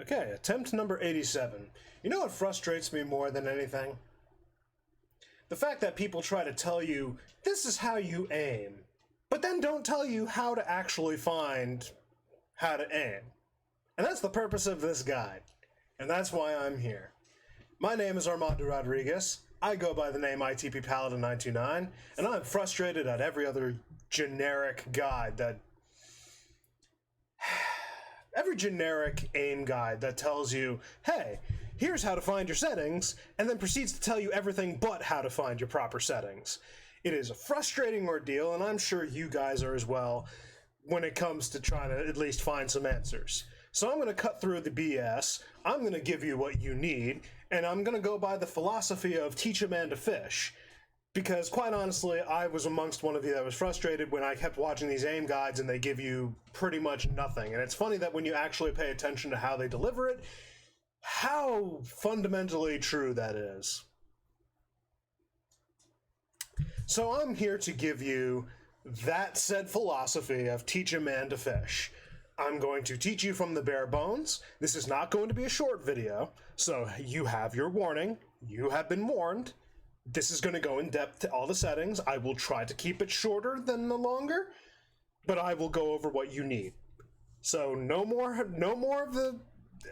Okay, attempt number 87. You know what frustrates me more than anything? The fact that people try to tell you, this is how you aim, but then don't tell you how to actually find how to aim. And that's the purpose of this guide, and that's why I'm here. My name is Armando Rodriguez. I go by the name ITP Paladin 929, and I'm frustrated at every other generic guide that... Every generic aim guide that tells you, hey, here's how to find your settings, and then proceeds to tell you everything but how to find your proper settings. It is a frustrating ordeal, and I'm sure you guys are as well, when it comes to trying to at least find some answers. So I'm going to cut through the BS, I'm going to give you what you need, and I'm going to go by the philosophy of teach a man to fish. Because, quite honestly, I was amongst one of you that was frustrated when I kept watching these aim guides and they give you pretty much nothing. And it's funny that when you actually pay attention to how they deliver it, how fundamentally true that is. So I'm here to give you that said philosophy of teach a man to fish. I'm going to teach you from the bare bones. This is not going to be a short video, so you have your warning. You have been warned. This is going to go in depth to all the settings. I will try to keep it shorter than the longer, but I will go over what you need. So no more of the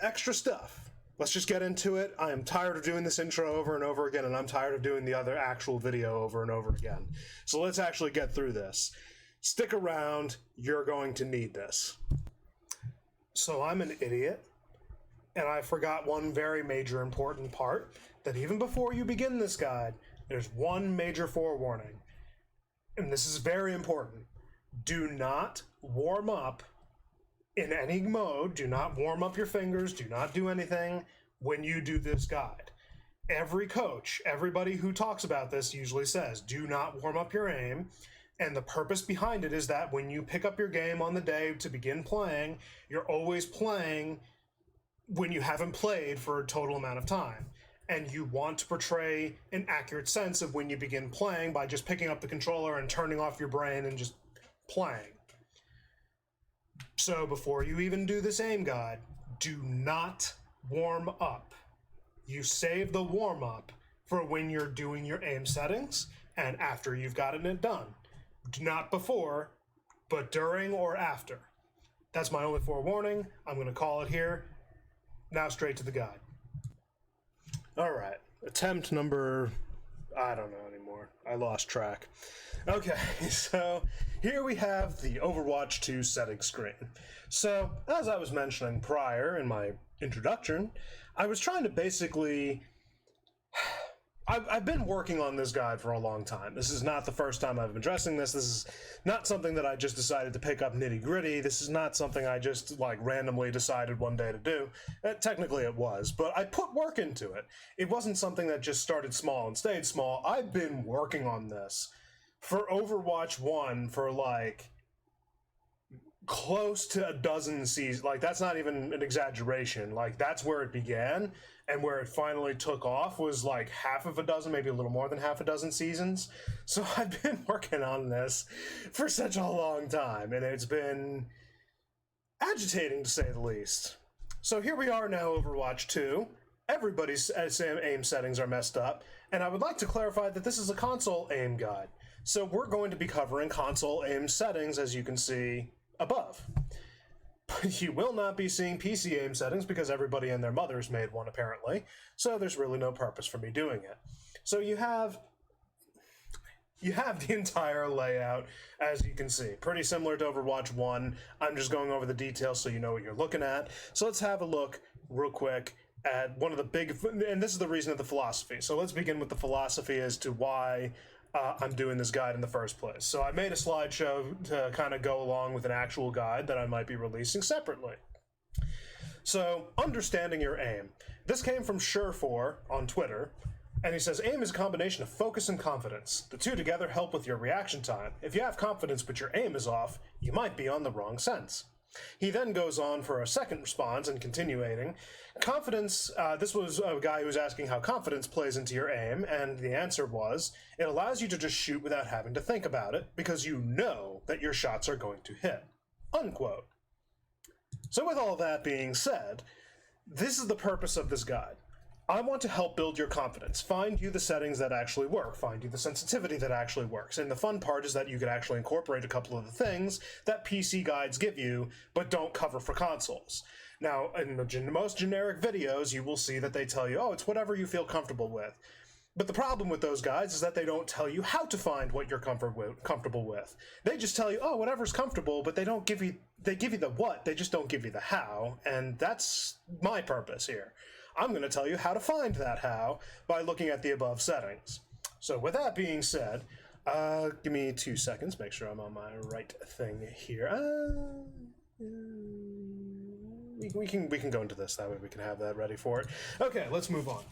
extra stuff. Let's just get into it. I am tired of doing this intro over and over again, and I'm tired of doing the other actual video over and over again. So let's actually get through this. Stick around. You're going to need this. So I'm an idiot, and I forgot one very major important part, that even before you begin this guide, there's one major forewarning. And this is very important. Do not warm up in any mode. Do not warm up your fingers. Do not do anything when you do this guide. Every coach, everybody who talks about this usually says, do not warm up your aim. And the purpose behind it is that when you pick up your game on the day to begin playing, you're always playing when you haven't played for a total amount of time. And you want to portray an accurate sense of when you begin playing by just picking up the controller and turning off your brain and just playing. So before you even do this aim guide, do not warm up. You save the warm-up for when you're doing your aim settings and after you've gotten it done. Not before, but during or after. That's my only forewarning. I'm going to call it here. Now straight to the guide. Alright, attempt number... I don't know anymore. I lost track. Okay, so here we have the Overwatch 2 settings screen. So, as I was mentioning prior in my introduction, I was trying to basically... I've been working on this guide for a long time. This is not the first time I've been addressing this. This is not something that I just decided to pick up nitty-gritty. This is not something I just, randomly decided one day to do. Technically it was, but I put work into it. It wasn't something that just started small and stayed small. I've been working on this for Overwatch 1 for, close to a dozen seasons. That's not even an exaggeration. That's where it began, and where it finally took off was half of a dozen, maybe a little more than half a dozen seasons. So I've been working on this for such a long time, and it's been agitating to say the least. So here we are now, Overwatch 2. Everybody's aim settings are messed up, and I would like to clarify that this is a console aim guide. So we're going to be covering console aim settings, as you can see above. But you will not be seeing PC aim settings because everybody and their mothers made one, apparently. So there's really no purpose for me doing it. So you have the entire layout, as you can see. Pretty similar to Overwatch 1. I'm just going over the details so you know what you're looking at. So let's have a look real quick at one of the big... And this is the reason of the philosophy. So let's begin with the philosophy as to why I'm doing this guide in the first place. So I made a slideshow to kind of go along with an actual guide that I might be releasing separately. So, understanding your aim. This came from Sure4 on Twitter, and he says, aim is a combination of focus and confidence. The two together help with your reaction time. If you have confidence but your aim is off, you might be on the wrong sense. He then goes on for a second response and continuating. Confidence, this was a guy who was asking how confidence plays into your aim, and the answer was, it allows you to just shoot without having to think about it, because you know that your shots are going to hit. Unquote. So with all that being said, this is the purpose of this guide. I want to help build your confidence, find you the settings that actually work, find you the sensitivity that actually works. And the fun part is that you can actually incorporate a couple of the things that PC guides give you, but don't cover for consoles. Now, in the most generic videos, you will see that they tell you, oh, it's whatever you feel comfortable with. But the problem with those guides is that they don't tell you how to find what you're comfortable with. They just tell you, oh, whatever's comfortable, but they give you the what, they just don't give you the how, and that's my purpose here. I'm going to tell you how to find that how by looking at the above settings. So with that being said, give me 2 seconds, make sure I'm on my right thing here. We can go into this, that way we can have that ready for it. Okay, let's move on.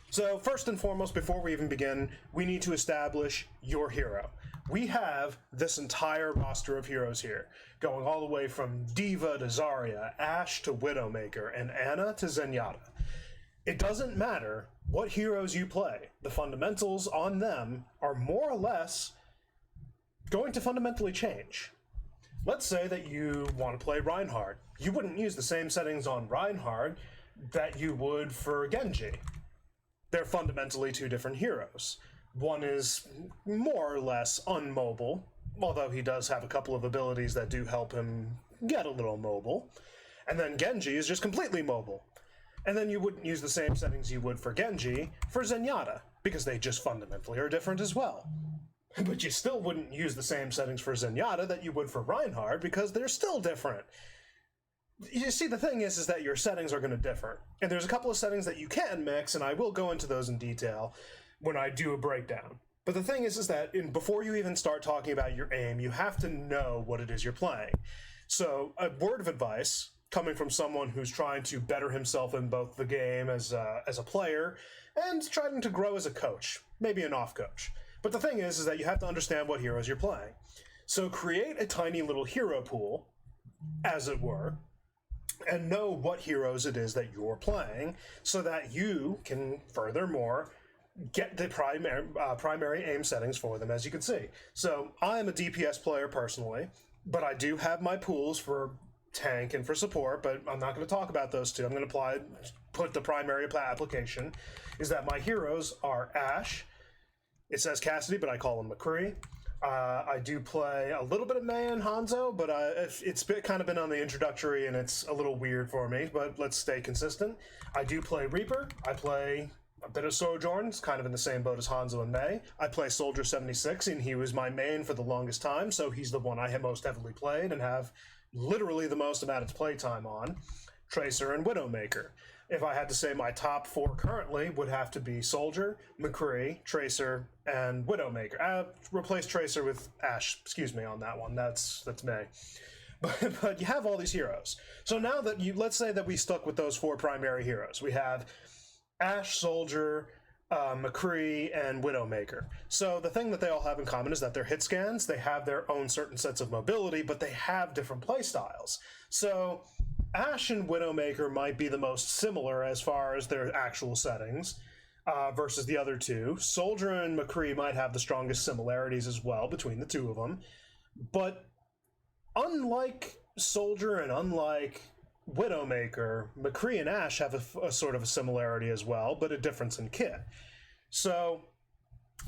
So first and foremost, before we even begin, we need to establish your hero. We have this entire roster of heroes here, going all the way from Diva to Zarya, Ashe to Widowmaker, and Ana to Zenyatta. It doesn't matter what heroes you play. The fundamentals on them are more or less going to fundamentally change. Let's say that you want to play Reinhardt. You wouldn't use the same settings on Reinhardt that you would for Genji. They're fundamentally two different heroes. One is more or less unmobile, although he does have a couple of abilities that do help him get a little mobile. And then Genji is just completely mobile. And then you wouldn't use the same settings you would for Genji for Zenyatta, because they just fundamentally are different as well. But you still wouldn't use the same settings for Zenyatta that you would for Reinhardt, because they're still different. You see, the thing is that your settings are going to differ. And there's a couple of settings that you can mix, and I will go into those in detail when I do a breakdown. But the thing is that before you even start talking about your aim, you have to know what it is you're playing. So a word of advice, coming from someone who's trying to better himself in both the game as a player and trying to grow as a coach, maybe an off coach. But the thing is that you have to understand what heroes you're playing. So create a tiny little hero pool, as it were, and know what heroes it is that you're playing so that you can furthermore get the primary aim settings for them, as you can see. So I am a DPS player personally, but I do have my pools for tank and for support, but I'm not going to talk about those two. I'm going to put the primary application is that my heroes are Ashe. It says Cassidy, but I call him McCree. I do play a little bit of Mei and Hanzo, but it's kind of been on the introductory and it's a little weird for me, but let's stay consistent. I do play Reaper. I play a bit of Sojourn. It's kind of in the same boat as Hanzo and Mei. I play Soldier 76, and he was my main for the longest time, so he's the one I have most heavily played and have literally the most amount of playtime on. Tracer and Widowmaker. If I had to say my top 4 currently would have to be Soldier, McCree, Tracer, and Widowmaker. Replace Tracer with Ashe, excuse me on that one, that's Mei. But you have all these heroes. So now that let's say that we stuck with those 4 primary heroes. We have Ashe, Soldier, McCree, and Widowmaker. So the thing that they all have in common is that they're hit scans, they have their own certain sets of mobility, but they have different playstyles. So Ashe and Widowmaker might be the most similar as far as their actual settings versus the other two. Soldier and McCree might have the strongest similarities as well between the two of them. But unlike Soldier and unlike Widowmaker, McCree and Ashe have a sort of a similarity as well, but a difference in kit. So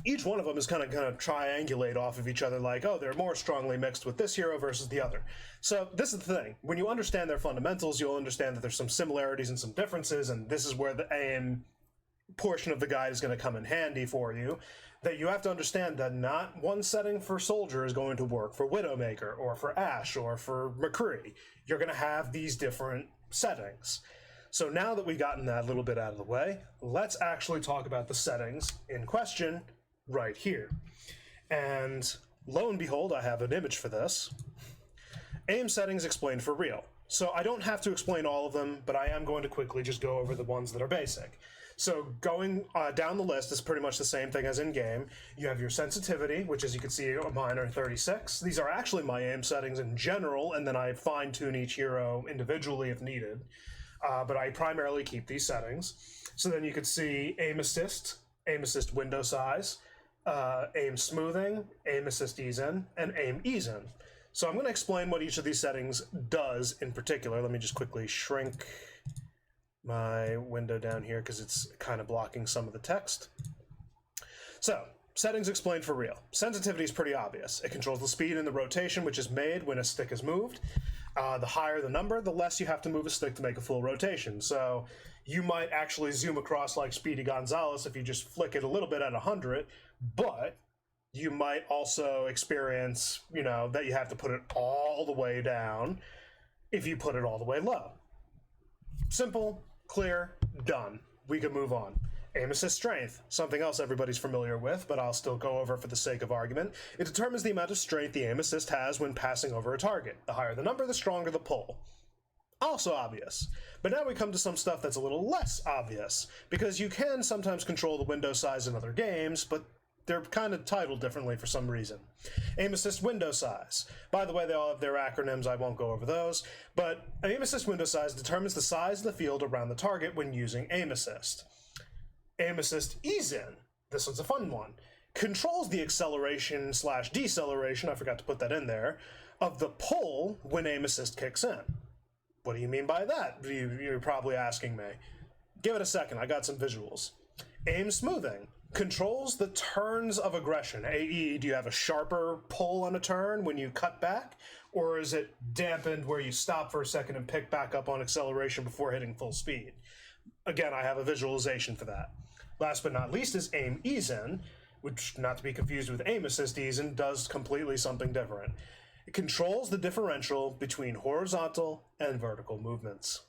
each one of them is kind of triangulate off of each other, like, oh, they're more strongly mixed with this hero versus the other. So this is the thing. When you understand their fundamentals, you'll understand that there's some similarities and some differences, and this is where the aim portion of the guide is going to come in handy for you, that you have to understand that not one setting for Soldier is going to work for Widowmaker, or for Ashe, or for McCree. You're going to have these different settings. So now that we've gotten that little bit out of the way, let's actually talk about the settings in question right here. And lo and behold, I have an image for this. Aim settings explained for real. So I don't have to explain all of them, but I am going to quickly just go over the ones that are basic. So going down the list is pretty much the same thing as in-game. You have your sensitivity, which as you can see, mine are 36. These are actually my aim settings in general, and then I fine-tune each hero individually if needed. But I primarily keep these settings. So then you could see aim assist window size, aim smoothing, aim assist ease in, and aim ease in. So I'm going to explain what each of these settings does in particular. Let me just quickly shrink my window down here because it's kind of blocking some of the text. So, settings explained for real. Sensitivity is pretty obvious. It controls the speed and the rotation which is made when a stick is moved. The higher the number, the less you have to move a stick to make a full rotation. So you might actually zoom across like Speedy Gonzalez if you just flick it a little bit at 100, but you might also experience, that you have to put it all the way down if you put it all the way low. Simple, clear, done. We can move on. Aim assist strength, something else everybody's familiar with, but I'll still go over for the sake of argument. It determines the amount of strength the aim assist has when passing over a target. The higher the number, the stronger the pull. Also obvious. But now we come to some stuff that's a little less obvious, because you can sometimes control the window size in other games, but they're kind of titled differently for some reason. Aim assist window size. By the way, they all have their acronyms, I won't go over those, but aim assist window size determines the size of the field around the target when using aim assist. Aim assist ease in, this one's a fun one, controls the acceleration / deceleration, I forgot to put that in there, of the pull when aim assist kicks in. What do you mean by that? You're probably asking me. Give it a second, I got some visuals. Aim smoothing controls the turns of aggression, i.e., do you have a sharper pull on a turn when you cut back, or is it dampened where you stop for a second and pick back up on acceleration before hitting full speed? Again, I have a visualization for that. Last but not least is aim ease in, which, not to be confused with aim assist ease in, does completely something different. It controls the differential between horizontal and vertical movements.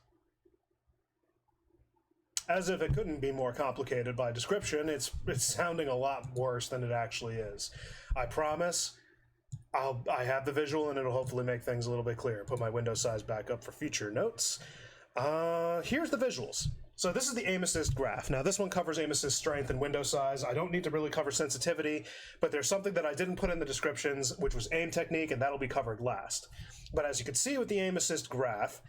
As if it couldn't be more complicated by description, it's sounding a lot worse than it actually is. I promise, I have the visual and it'll hopefully make things a little bit clearer. Put my window size back up for future notes. Here's the visuals. So this is the aim assist graph. Now this one covers aim assist strength and window size. I don't need to really cover sensitivity, but there's something that I didn't put in the descriptions, which was aim technique, and that'll be covered last. But as you can see with the aim assist graph,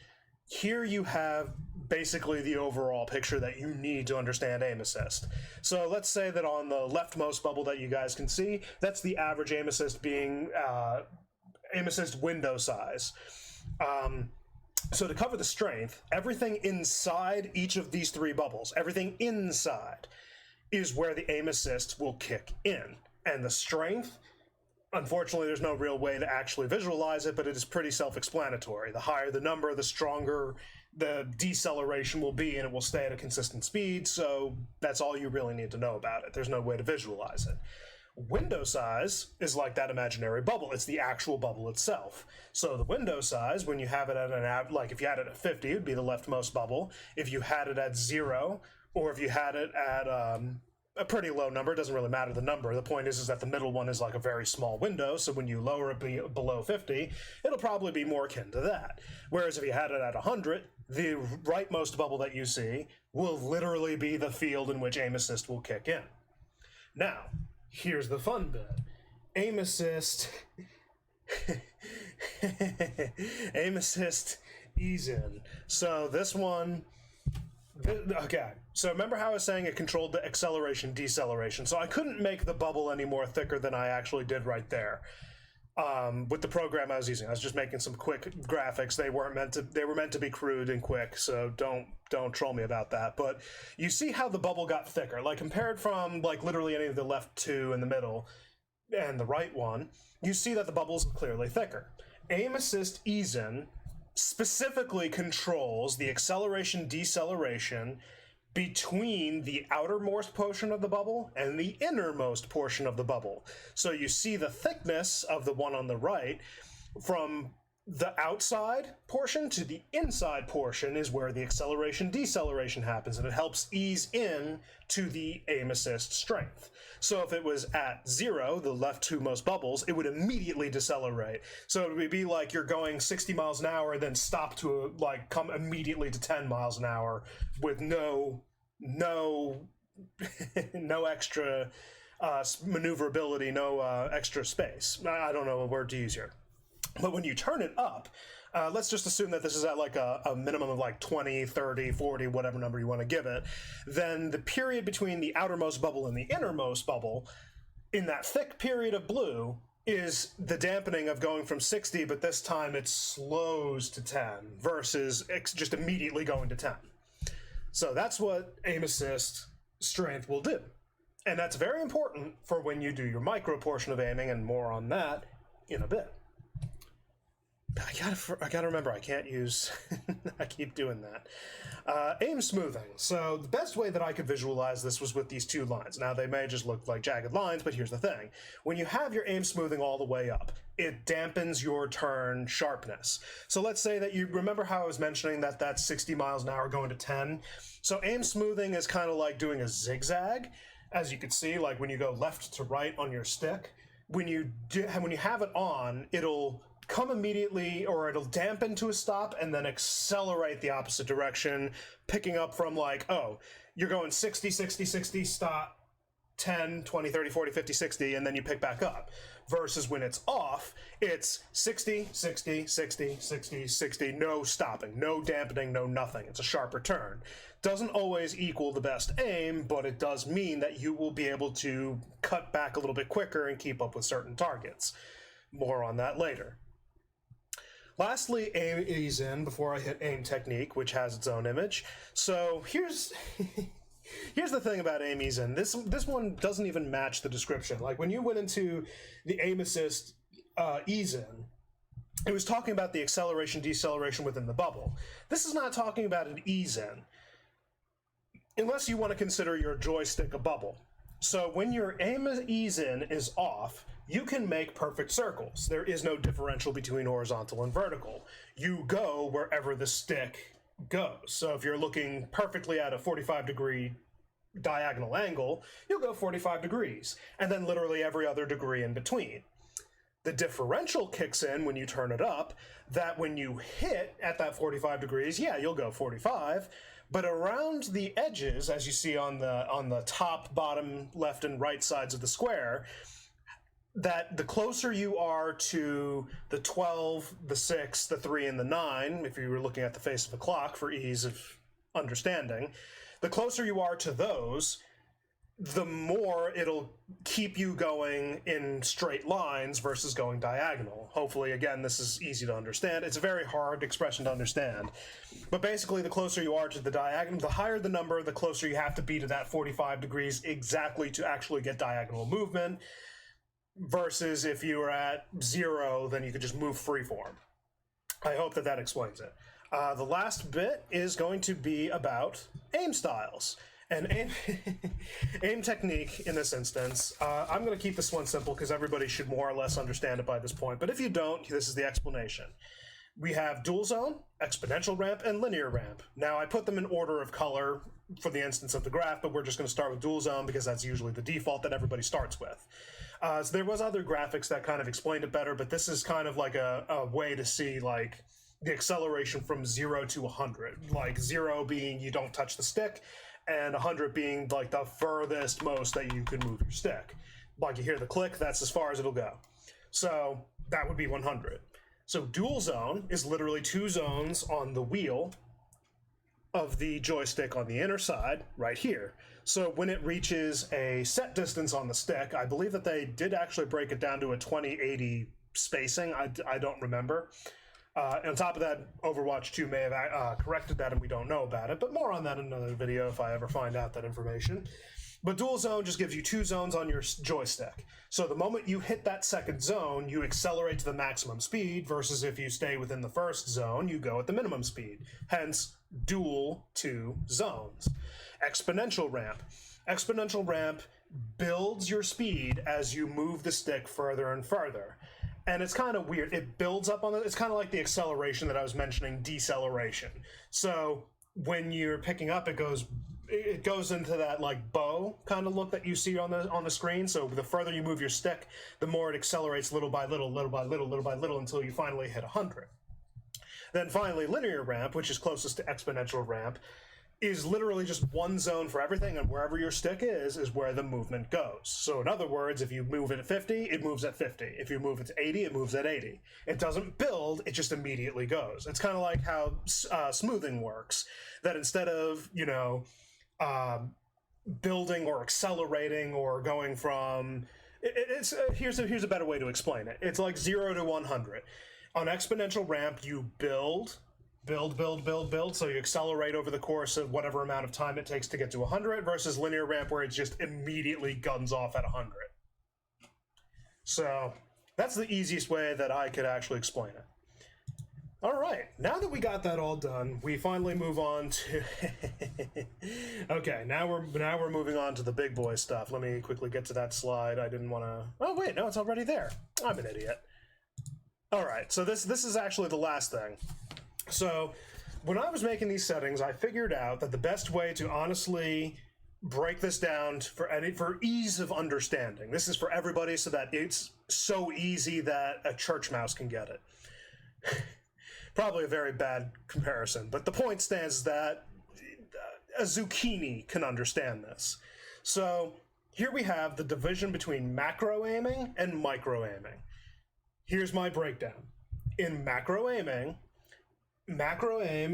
here you have basically the overall picture that you need to understand aim assist. So let's say that on the leftmost bubble that you guys can see, that's the average aim assist being aim assist window size. So to cover the strength, everything inside each of these three bubbles, everything inside, is where the aim assist will kick in. And the strength, unfortunately, there's no real way to actually visualize it, but it is pretty self-explanatory. The higher the number, the stronger the deceleration will be, and it will stay at a consistent speed, so that's all you really need to know about it. There's no way to visualize it. Window size is like that imaginary bubble. It's the actual bubble itself. So the window size, when you have it at like if you had it at 50, it would be the leftmost bubble. If you had it at 0, or if you had it at a pretty low number, it doesn't really matter the number. The point is that the middle one is like a very small window, so when you lower it below 50, it'll probably be more akin to that. Whereas if you had it at 100, the rightmost bubble that you see will literally be the field in which aim assist will kick in. Now, here's the fun bit. Aim assist aim assist ease in. So this one, okay, so remember how I was saying it controlled the acceleration deceleration, so I couldn't make the bubble any more thicker than I actually did right there. With the program I was using, I was just making some quick graphics. They were meant to be crude and quick, so don't troll me about that. But you see how the bubble got thicker, like compared from like literally any of the left two in the middle and the right one, you see that the bubble's clearly thicker. Aim assist ease in specifically controls the acceleration deceleration between the outermost portion of the bubble and the innermost portion of the bubble. So you see the thickness of the one on the right. From the outside portion to the inside portion is where the acceleration deceleration happens, and it helps ease in to the aim assist strength. So if it was at 0, the left two most bubbles, it would immediately decelerate. So it would be like you're going 60 miles an hour and then stop to like come immediately to 10 miles an hour with no extra maneuverability, no extra space. I don't know a word to use here. But when you turn it up, let's just assume that this is at like a minimum of like 20, 30, 40, whatever number you want to give it, then the period between the outermost bubble and the innermost bubble, in that thick period of blue, is the dampening of going from 60, but this time it slows to 10 versus just immediately going to 10. So that's what aim assist strength will do. And that's very important for when you do your micro portion of aiming, and more on that in a bit. I gotta remember, I can't use, I keep doing that. Aim smoothing. So the best way that I could visualize this was with these two lines. Now they may just look like jagged lines, but here's the thing. When you have your aim smoothing all the way up, it dampens your turn sharpness. So let's say that you remember how I was mentioning that that's 60 miles an hour going to 10. So aim smoothing is kind of like doing a zigzag. As you can see, like when you go left to right on your stick, when you have it on, it'll come immediately, or it'll dampen to a stop and then accelerate the opposite direction, picking up from like, oh, you're going 60, 60, 60, stop, 10, 20, 30, 40, 50, 60, and then you pick back up. Versus when it's off, it's 60, 60, 60, 60, 60, no stopping, no dampening, no nothing. It's a sharper turn. Doesn't always equal the best aim, but it does mean that you will be able to cut back a little bit quicker and keep up with certain targets. More on that later. Lastly, aim ease in before I hit aim technique, which has its own image. So here's here's the thing about aim ease in. This one doesn't even match the description. Like when you went into the aim assist ease in, it was talking about the acceleration deceleration within the bubble. This is not talking about an ease in, unless you want to consider your joystick a bubble. So when your aim ease in is off, you can make perfect circles. There is no differential between horizontal and vertical. You go wherever the stick goes. So if you're looking perfectly at a 45-degree diagonal angle, you'll go 45 degrees, and then literally every other degree in between. The differential kicks in when you turn it up, that when you hit at that 45 degrees, yeah, you'll go 45, but around the edges, as you see on the top, bottom, left, and right sides of the square, that the closer you are to the 12, the 6, the 3, and the 9, if you were looking at the face of a clock for ease of understanding, the closer you are to those, the more it'll keep you going in straight lines versus going diagonal. Hopefully, again, this is easy to understand. It's a very hard expression to understand. But basically, the closer you are to the diagonal, the higher the number, the closer you have to be to that 45 degrees exactly to actually get diagonal movement. Versus if you were at 0, then you could just move freeform. I hope that that explains it. The last bit is going to be about aim styles. And aim technique in this instance. I'm going to keep this one simple because everybody should more or less understand it by this point. But if you don't, this is the explanation. We have dual zone, exponential ramp, and linear ramp. Now, I put them in order of color for the instance of the graph, but we're just going to start with dual zone because that's usually the default that everybody starts with. So there was other graphics that kind of explained it better, but this is kind of like a way to see like the acceleration from 0 to 100. Like 0 being you don't touch the stick, and 100 being like the furthest most that you can move your stick. Like you hear the click, that's as far as it'll go. So that would be 100. So dual zone is literally 2 zones on the wheel of the joystick on the inner side, right here. So when it reaches a set distance on the stick, I believe that they did actually break it down to a 20/80 spacing. I don't remember. On top of that, Overwatch 2 may have corrected that and we don't know about it, but more on that in another video if I ever find out that information. But dual zone just gives you 2 zones on your joystick. So the moment you hit that second zone, you accelerate to the maximum speed, versus if you stay within the first zone, you go at the minimum speed. Hence, dual 2 zones. Exponential ramp. Exponential ramp builds your speed as you move the stick further and further. And it's kind of weird. It builds up on it. It's kind of like the acceleration that I was mentioning, deceleration. So when you're picking up, it goes into that like bow kind of look that you see on the screen. So the further you move your stick, the more it accelerates little by little, little by little, little by little, until you finally hit 100. Then finally, linear ramp, which is closest to exponential ramp, is literally just 1 zone for everything, and wherever your stick is where the movement goes. So in other words, if you move it at 50, it moves at 50. If you move it to 80, it moves at 80. It doesn't build, it just immediately goes. It's kind of like how smoothing works, that instead of, building or accelerating or going from... Here's a better way to explain it. It's like 0 to 100. On exponential ramp, you build build, so you accelerate over the course of whatever amount of time it takes to get to 100, versus linear ramp where it just immediately guns off at 100. So that's the easiest way that I could actually explain it. All right, now that we got that all done, we finally move on to okay, now we're moving on to the big boy stuff. Let me quickly get to that slide. I didn't want to. Oh wait, no, it's already there. I'm an idiot. All right, so this is actually the last thing. So when I was making these settings, I figured out that the best way to honestly break this down for ease of understanding. This is for everybody, so that it's so easy that a church mouse can get it. Probably a very bad comparison, but the point stands that a zucchini can understand this. So here we have the division between macro aiming and micro aiming. Here's my breakdown. In macro aim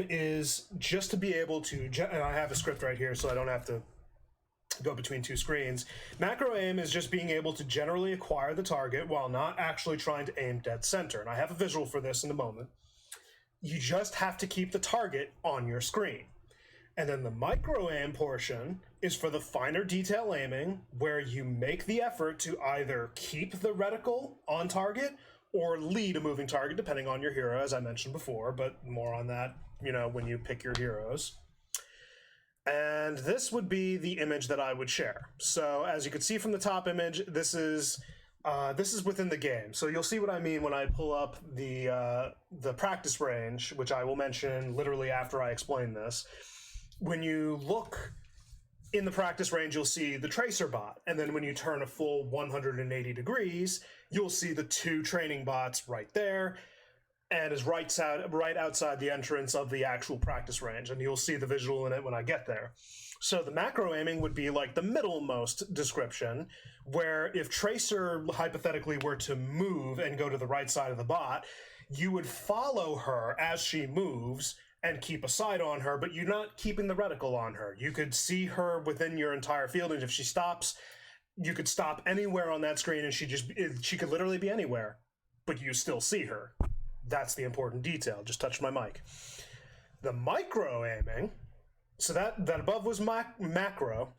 is just to be able to, and I have a script right here so I don't have to go between two screens. Macro aim is just being able to generally acquire the target while not actually trying to aim dead center. And I have a visual for this in a moment. You just have to keep the target on your screen. And then the micro aim portion is for the finer detail aiming, where you make the effort to either keep the reticle on target or lead a moving target, depending on your hero, as I mentioned before, but more on that, when you pick your heroes. And this would be the image that I would share. So as you can see from the top image, this is within the game. So you'll see what I mean when I pull up the practice range, which I will mention literally after I explain this. When you look in the practice range, you'll see the tracer bot. And then when you turn a full 180 degrees, you'll see the two training bots right there. And is right outside the entrance of the actual practice range. And you'll see the visual in it when I get there. So the macro aiming would be like the middlemost description, where if Tracer hypothetically were to move and go to the right side of the bot, you would follow her as she moves and keep a sight on her, but you're not keeping the reticle on her. You could see her within your entire field, and if she stops, you could stop anywhere on that screen, and she could literally be anywhere, but you still see her. That's the important detail. Just touched my mic. The micro aiming, so that above was macro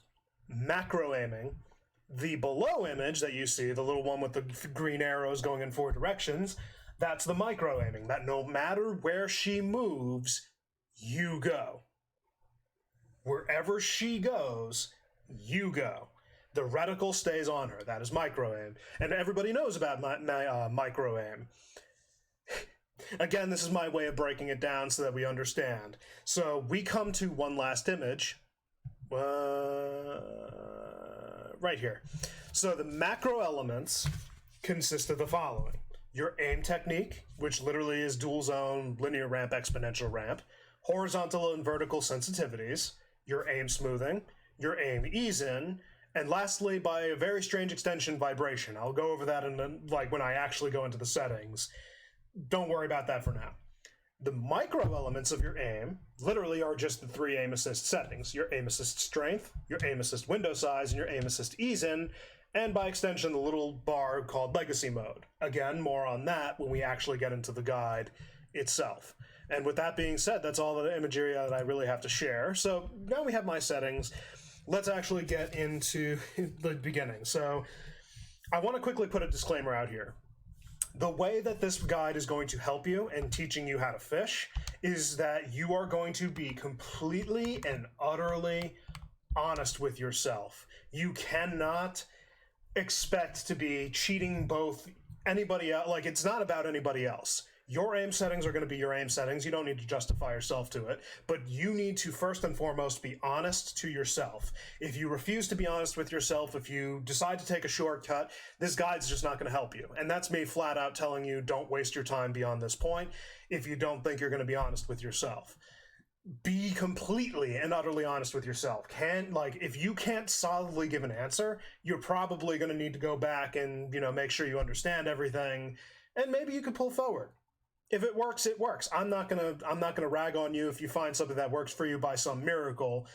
aiming. The below image that you see, the little one with the green arrows going in 4 directions, that's the micro aiming. That no matter where she moves, you go. Wherever she goes, you go. The reticle stays on her. That is micro aim. And everybody knows about micro aim. Again, this is my way of breaking it down so that we understand. So we come to one last image. Right here. So the macro elements consist of the following. Your aim technique, which literally is dual zone, linear ramp, exponential ramp. Horizontal and vertical sensitivities. Your aim smoothing. Your aim ease-in. And lastly, by a very strange extension, vibration. I'll go over that when I actually go into the settings. Don't worry about that for now. The micro elements of your aim literally are just the 3 aim assist settings. Your aim assist strength, your aim assist window size, and your aim assist ease-in, and by extension, the little bar called legacy mode. Again, more on that when we actually get into the guide itself. And with that being said, that's all the imagery that I really have to share. So now we have my settings. Let's actually get into the beginning. So I want to quickly put a disclaimer out here. The way that this guide is going to help you in teaching you how to fish is that you are going to be completely and utterly honest with yourself. You cannot expect to be cheating both anybody else. Like, it's not about anybody else. Your aim settings are going to be your aim settings. You don't need to justify yourself to it, but you need to first and foremost be honest to yourself. If you refuse to be honest with yourself, if you decide to take a shortcut, this guide's just not going to help you. And that's me flat out telling you, don't waste your time beyond this point if you don't think you're going to be honest with yourself. Be completely and utterly honest with yourself. If you can't solidly give an answer, you're probably going to need to go back and, make sure you understand everything, and maybe you could pull forward. If it works, it works. I'm not gonna rag on you if you find something that works for you by some miracle.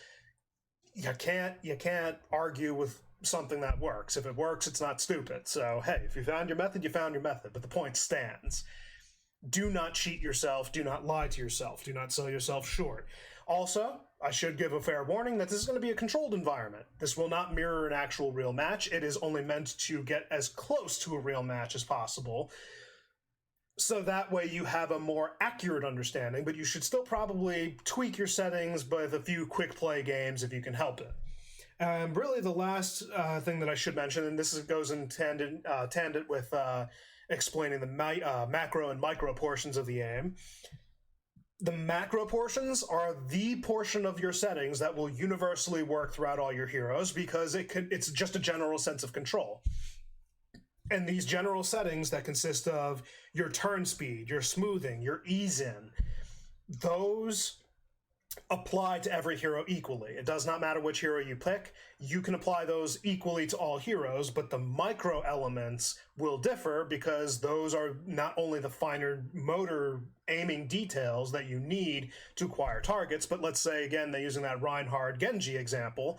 You can't argue with something that works. If it works, it's not stupid. So hey, if you found your method, you found your method. But the point stands. Do not cheat yourself. Do not lie to yourself. Do not sell yourself short. Also, I should give a fair warning that this is going to be a controlled environment. This will not mirror an actual real match. It is only meant to get as close to a real match as possible. So that way you have a more accurate understanding, but you should still probably tweak your settings with a few quick play games if you can help it. Really, the last thing that I should mention, and this goes in tandem with explaining the macro and micro portions of the aim. The macro portions are the portion of your settings that will universally work throughout all your heroes because it's just a general sense of control. And these general settings that consist of your turn speed, your smoothing, your ease in, those apply to every hero equally. It does not matter which hero you pick. You can apply those equally to all heroes, but the micro elements will differ because those are not only the finer motor aiming details that you need to acquire targets, but let's say, again, they're using that Reinhardt Genji example.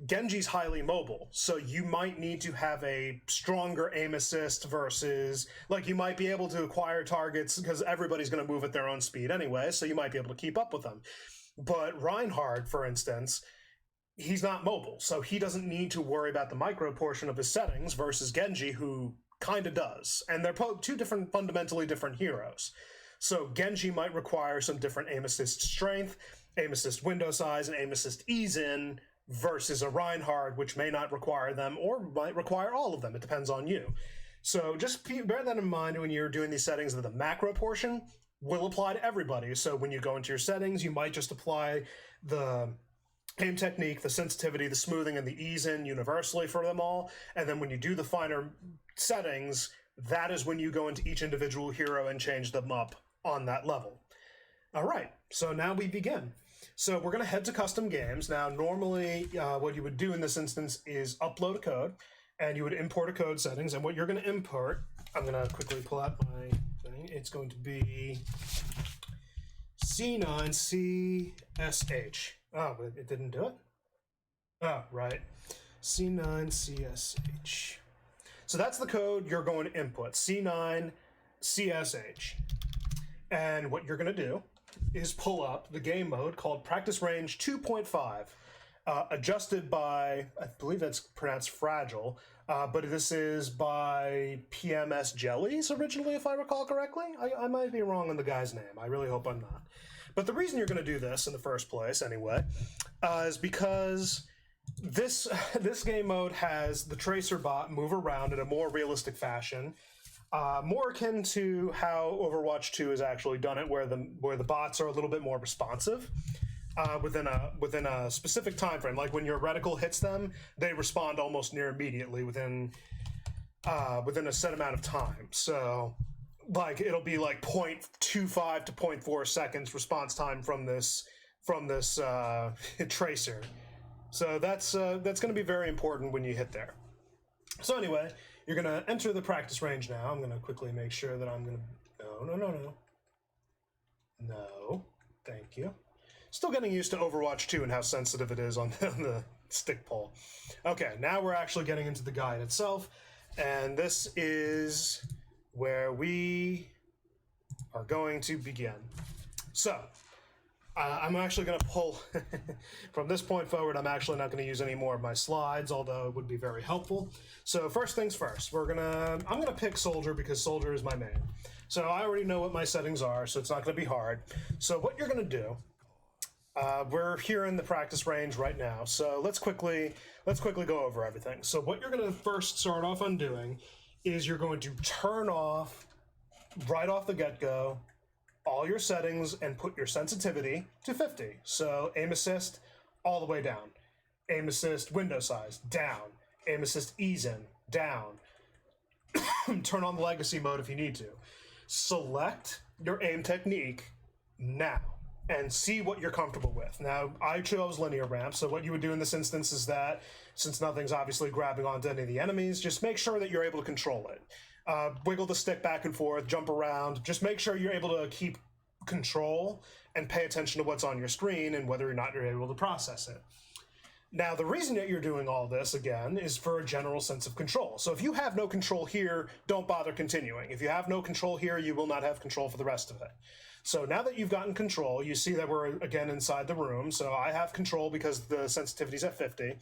Genji's highly mobile, so you might need to have a stronger aim assist versus, like, you might be able to acquire targets because everybody's going to move at their own speed anyway, so you might be able to keep up with them. But Reinhardt, for instance, he's not mobile, so he doesn't need to worry about the micro portion of his settings versus Genji, who kind of does. And they're two fundamentally different heroes. So Genji might require some different aim assist strength, aim assist window size, and aim assist ease in versus a Reinhardt, which may not require them or might require all of them. It depends on you. So just bear that in mind when you're doing these settings, that the macro portion will apply to everybody. So when you go into your settings, you might just apply the aim technique, the sensitivity, the smoothing, and the ease in universally for them all. And then when you do the finer settings, that is when you go into each individual hero and change them up on that level. All right, so now we begin. So we're going to head to custom games. Now, normally what you would do in this instance is upload a code, and you would import a code settings. And what you're going to import, I'm going to quickly pull out my thing. It's going to be C9CSH. Oh, but it didn't do it? Oh, right. C9CSH. So that's the code you're going to input, C9CSH. And what you're going to do is pull up the game mode called Practice Range 2.5, adjusted by, I believe that's pronounced Fragile, but this is by PMS Jellies originally, if I recall correctly. I might be wrong on the guy's name. I really hope I'm not. But the reason you're going to do this in the first place, anyway, is because this game mode has the tracer bot move around in a more realistic fashion, more akin to how Overwatch 2 has actually done it, where the bots are a little bit more responsive within a specific time frame. Like when your reticle hits them, they respond almost near immediately within a set amount of time. So, like, it'll be like 0.25 to 0.4 seconds response time from this tracer. So that's going to be very important when you hit there. So anyway, you're going to enter the practice range now. I'm going to quickly make sure that I'm going to... No. Thank you. Still getting used to Overwatch 2 and how sensitive it is on the stick pull. Okay, now we're actually getting into the guide itself. And this is where we are going to begin. So, I'm actually going to pull, from this point forward, I'm actually not going to use any more of my slides, although it would be very helpful. So first things first, I'm going to pick Soldier because Soldier is my main. So I already know what my settings are, so it's not going to be hard. So what you're going to do, we're here in the practice range right now, so let's quickly go over everything. So what you're going to first start off on doing is you're going to turn off, right off the get-go, all your settings and put your sensitivity to 50. So aim assist all the way down. Aim assist window size down. Aim assist ease in down. Turn on the legacy mode if you need to. Select your aim technique now and see what you're comfortable with. Now, I chose linear ramp, so what you would do in this instance is that, since nothing's obviously grabbing onto any of the enemies, just make sure that you're able to control it. Wiggle the stick back and forth, jump around, just make sure you're able to keep control and pay attention to what's on your screen and whether or not you're able to process it. Now, the reason that you're doing all this, again, is for a general sense of control. So if you have no control here, don't bother continuing. If you have no control here, you will not have control for the rest of it. So now that you've gotten control, you see that we're, again, inside the room. So I have control because the sensitivity's at 50.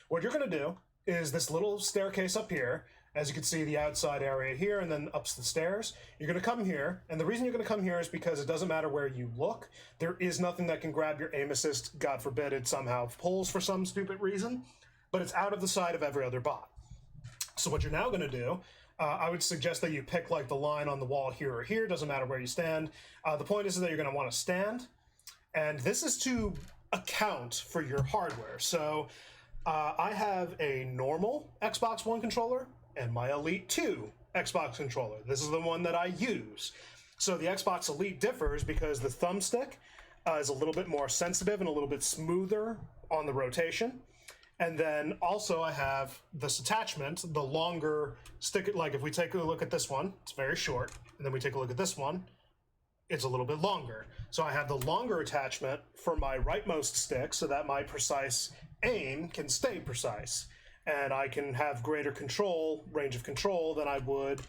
What you're going to do is this little staircase up here. As you can see, the outside area here, and then up the stairs. You're going to come here, and the reason you're going to come here is because it doesn't matter where you look. There is nothing that can grab your aim assist. God forbid it somehow pulls for some stupid reason, but it's out of the sight of every other bot. So what you're now going to do, I would suggest that you pick like the line on the wall here or here. Doesn't matter where you stand. The point is that you're going to want to stand, and this is to account for your hardware. So I have a normal Xbox One controller and my Elite 2 Xbox controller. This is the one that I use. So the Xbox Elite differs because the thumbstick is a little bit more sensitive and a little bit smoother on the rotation. And then also I have this attachment, the longer stick. Like if we take a look at this one, it's very short. And then we take a look at this one, it's a little bit longer. So I have the longer attachment for my rightmost stick so that my precise aim can stay precise. And I can have greater control, range of control, than I would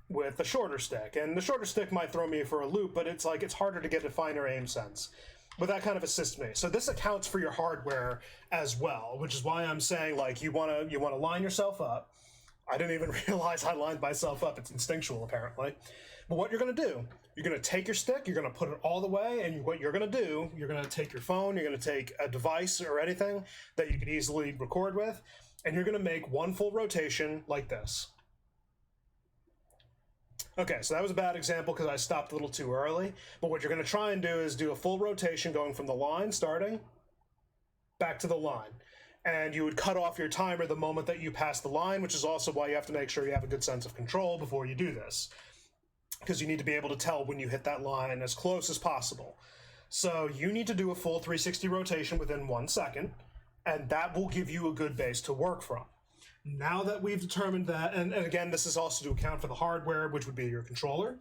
with the shorter stick. And the shorter stick might throw me for a loop, but it's like it's harder to get a finer aim sense. But that kind of assists me. So this accounts for your hardware as well, which is why I'm saying like you want to line yourself up. I didn't even realize I lined myself up. It's instinctual apparently. But what you're going to do, you're going to take your stick, you're going to put it all the way, and what you're going to do, you're going to take your phone, you're going to take a device or anything that you could easily record with, and you're going to make one full rotation like this. Okay, so that was a bad example because I stopped a little too early. But what you're going to try and do is do a full rotation going from the line, starting, back to the line. And you would cut off your timer the moment that you pass the line, which is also why you have to make sure you have a good sense of control before you do this. Because you need to be able to tell when you hit that line as close as possible. So you need to do a full 360 rotation within 1 second. And that will give you a good base to work from. Now that we've determined that, and again, this is also to account for the hardware, which would be your controller.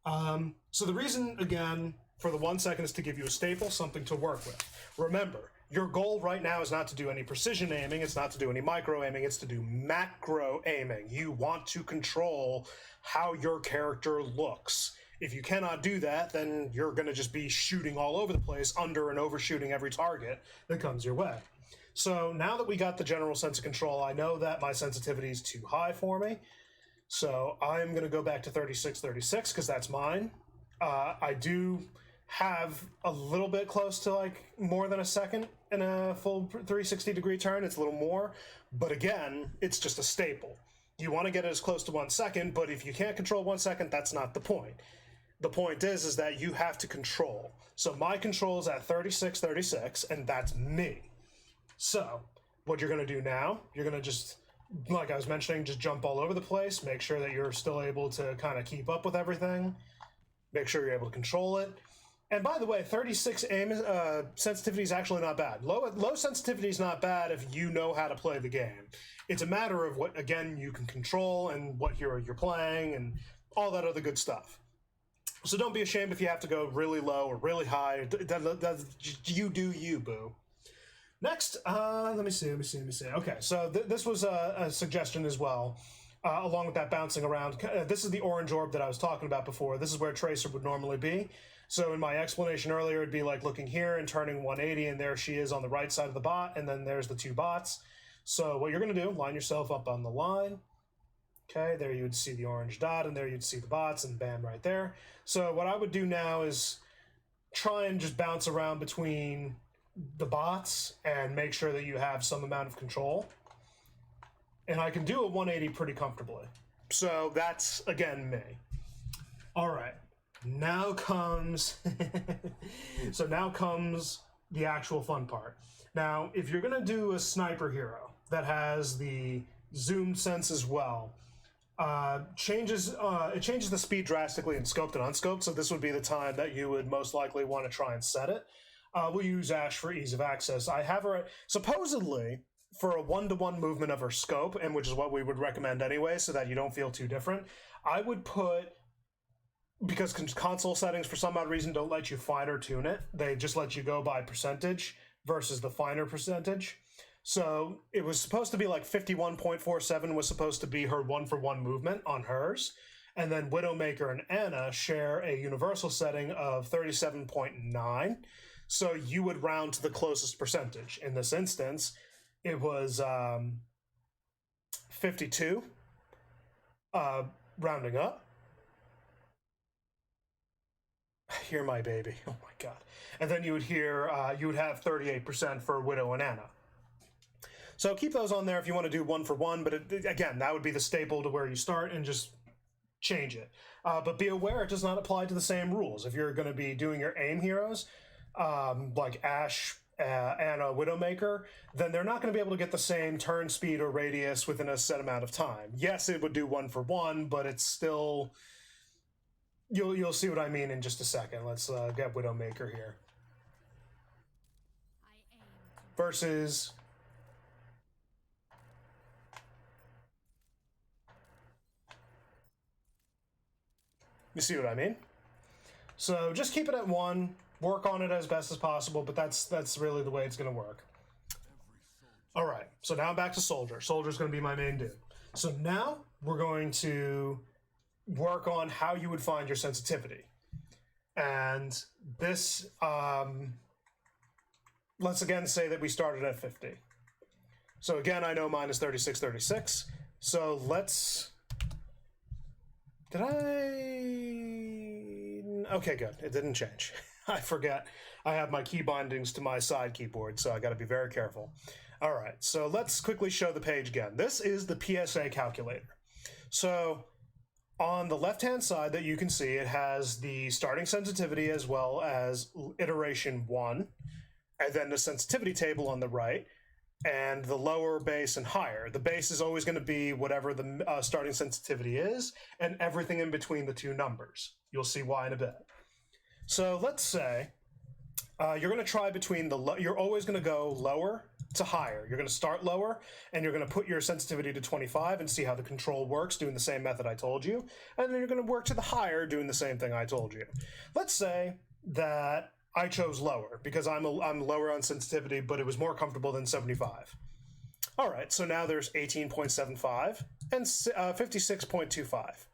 So the reason, again, for the 1 second is to give you a staple, something to work with. Remember, your goal right now is not to do any precision aiming, it's not to do any micro aiming, it's to do macro aiming. You want to control how your character looks. If you cannot do that, then you're going to just be shooting all over the place, under and overshooting every target that comes your way. So now that we got the general sense of control, I know that my sensitivity is too high for me. So I'm going to go back to 3636 because that's mine. I do have a little bit close to like more than a second in a full 360 degree turn. It's a little more, but again, it's just a staple. You want to get it as close to 1 second, but if you can't control 1 second, that's not the point. The point is that you have to control. So my control is at 3636, and that's me. So, what you're going to do now, you're going to just, like I was mentioning, just jump all over the place, make sure that you're still able to kind of keep up with everything, make sure you're able to control it. And by the way, 36 aim sensitivity is actually not bad. Low sensitivity is not bad if you know how to play the game. It's a matter of what, again, you can control and what hero you're playing and all that other good stuff. So don't be ashamed if you have to go really low or really high. You do you, boo. Next, let me see. Okay, so this was a suggestion as well, along with that bouncing around. This is the orange orb that I was talking about before. This is where Tracer would normally be. So in my explanation earlier, it'd be like looking here and turning 180, and there she is on the right side of the bot, and then there's the two bots. So what you're going to do, line yourself up on the line. Okay, there you would see the orange dot, and there you'd see the bots, and bam, right there. So what I would do now is try and just bounce around between the bots and make sure that you have some amount of control. And I can do a 180 pretty comfortably. So that's, again, me. All right. Now comes... so now comes the actual fun part. Now, if you're going to do a sniper hero that has the zoom sense as well, it changes the speed drastically in scoped and unscoped, so this would be the time that you would most likely want to try and set it. We'll use Ash for ease of access. I have her, supposedly, for a 1-to-1 movement of her scope, and which is what we would recommend anyway, so that you don't feel too different, I would put, because console settings for some odd reason don't let you fine or tune it, they just let you go by percentage versus the finer percentage. So it was supposed to be like 51.47 was supposed to be her 1-for-1 movement on hers. And then Widowmaker and Anna share a universal setting of 37.9. So you would round to the closest percentage. In this instance, it was 52, rounding up. Hear my baby. Oh my God. And then you would have 38% for Widow and Anna. So keep those on there if you want to do 1-for-1, but again, that would be the staple to where you start, and just change it. But be aware it does not apply to the same rules. If you're going to be doing your AIM heroes, like Ash, Anna, Widowmaker, then they're not going to be able to get the same turn speed or radius within a set amount of time. Yes, it would do 1-for-1, but it's still... You'll see what I mean in just a second. Let's get Widowmaker here. Versus... You see what I mean? So just keep it at 1, work on it as best as possible, but that's really the way it's going to work. All right, so now back to Soldier. Soldier's going to be my main dude. So now we're going to work on how you would find your sensitivity. And this, let's again say that we started at 50. So again, I know mine is 3636. So let's... Did I... Okay, good. It didn't change. I forget. I have my key bindings to my side keyboard, so I got to be very careful. All right, so let's quickly show the page again. This is the PSA calculator. So on the left-hand side that you can see, it has the starting sensitivity as well as iteration 1, and then the sensitivity table on the right, and the lower, base, and higher. The base is always going to be whatever the starting sensitivity is, and everything in between the two numbers. You'll see why in a bit. So let's say you're going to try between you're always going to go lower to higher. You're going to start lower, and you're going to put your sensitivity to 25 and see how the control works, doing the same method I told you. And then you're going to work to the higher, doing the same thing I told you. Let's say that I chose lower because I'm lower on sensitivity, but it was more comfortable than 75. All right, so now there's 18.75 and 56.25.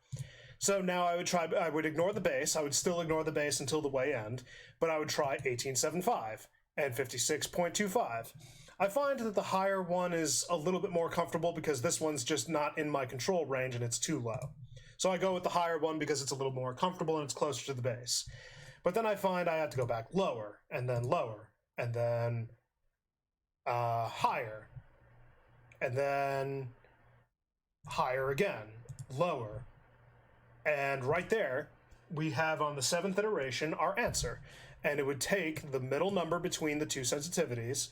So now I would ignore the base. I would still ignore the base until the way end, but I would try 18.75 and 56.25. I find that the higher one is a little bit more comfortable because this one's just not in my control range and it's too low. So I go with the higher one because it's a little more comfortable and it's closer to the base. But then I find I have to go back lower, and then higher, and then higher again, lower. And right there, we have on the 7th iteration our answer. And it would take the middle number between the two sensitivities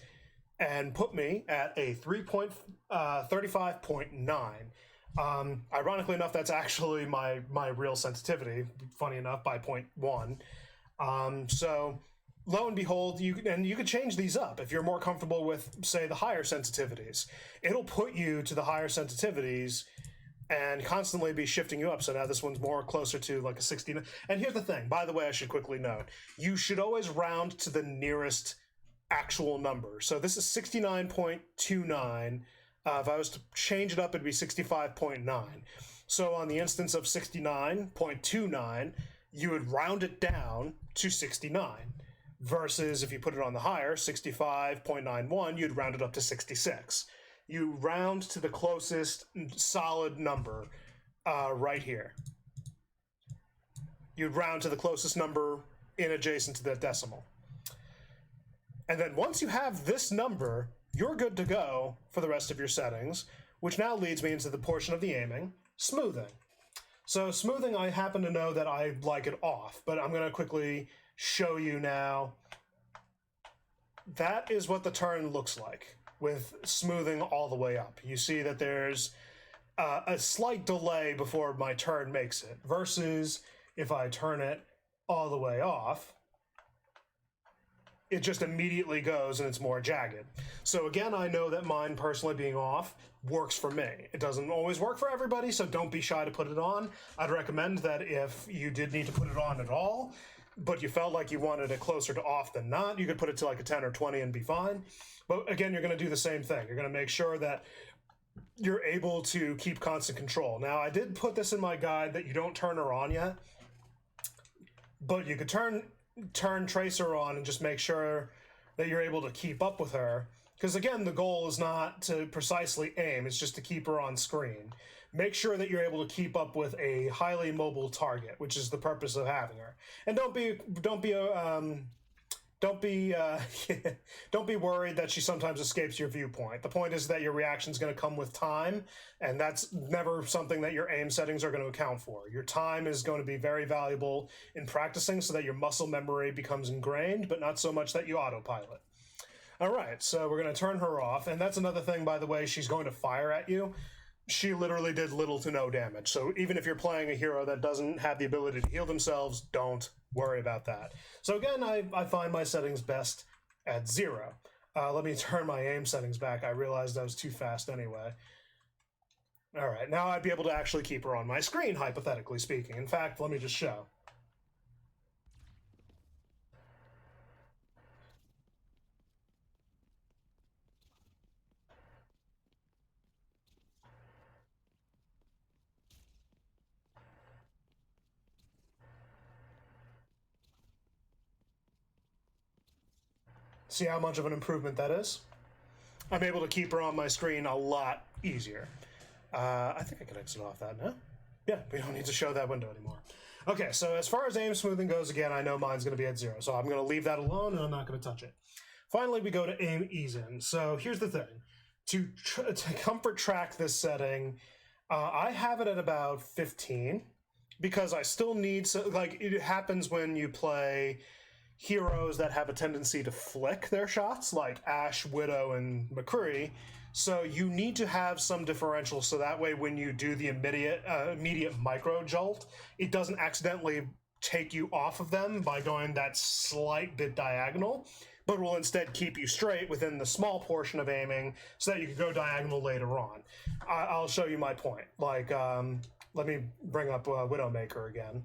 and put me at a 35.9. Ironically enough, that's actually my real sensitivity, funny enough, by 0.1. So lo and behold, you could change these up if you're more comfortable with, say, the higher sensitivities. It'll put you to the higher sensitivities and constantly be shifting you up. So now this one's more closer to like a 69. And here's the thing, by the way, I should quickly note, you should always round to the nearest actual number. So this is 69.29. If I was to change it up, it'd be 65.9. So on the instance of 69.29, you would round it down to 69. Versus if you put it on the higher, 65.91, you'd round it up to 66. You round to the closest solid number right here. You'd round to the closest number in adjacent to that decimal. And then once you have this number, you're good to go for the rest of your settings, which now leads me into the portion of the aiming, smoothing. So smoothing, I happen to know that I like it off, but I'm going to quickly show you now. That is what the turn looks like with smoothing all the way up. You see that there's a slight delay before my turn makes it, versus if I turn it all the way off, it just immediately goes and it's more jagged. So again, I know that mine personally being off works for me. It doesn't always work for everybody, so don't be shy to put it on. I'd recommend that if you did need to put it on at all, but you felt like you wanted it closer to off than not, you could put it to like a 10 or 20 and be fine. But again, you're going to do the same thing. You're going to make sure that you're able to keep constant control. Now, I did put this in my guide that you don't turn her on yet, but you could turn Tracer on and just make sure that you're able to keep up with her. Because again, the goal is not to precisely aim, it's just to keep her on screen. Make sure that you're able to keep up with a highly mobile target, which is the purpose of having her. And don't be worried that she sometimes escapes your viewpoint. The point is that your reaction is going to come with time, and that's never something that your aim settings are going to account for. Your time is going to be very valuable in practicing so that your muscle memory becomes ingrained, but not so much that you autopilot. All right, so we're going to turn her off, and that's another thing, by the way, she's going to fire at you. She literally did little to no damage, so even if you're playing a hero that doesn't have the ability to heal themselves, don't worry about that. So again, I find my settings best at 0. Let me turn my aim settings back. I realized I was too fast anyway. All right, now I'd be able to actually keep her on my screen, hypothetically speaking. In fact, let me just show. See how much of an improvement that is? I'm able to keep her on my screen a lot easier. I think I can exit off that now. Yeah, we don't need to show that window anymore. Okay, so as far as aim smoothing goes, again, I know mine's going to be at 0, so I'm going to leave that alone and I'm not going to touch it. Finally, we go to aim ease in. So here's the thing. To comfort track this setting, I have it at about 15 because I still need, like, it happens when you play heroes that have a tendency to flick their shots, like Ashe, Widow, and McCree. So you need to have some differential so that way when you do the immediate micro jolt, it doesn't accidentally take you off of them by going that slight bit diagonal, but will instead keep you straight within the small portion of aiming so that you can go diagonal later on. I'll show you my point. Like, let me bring up Widowmaker again.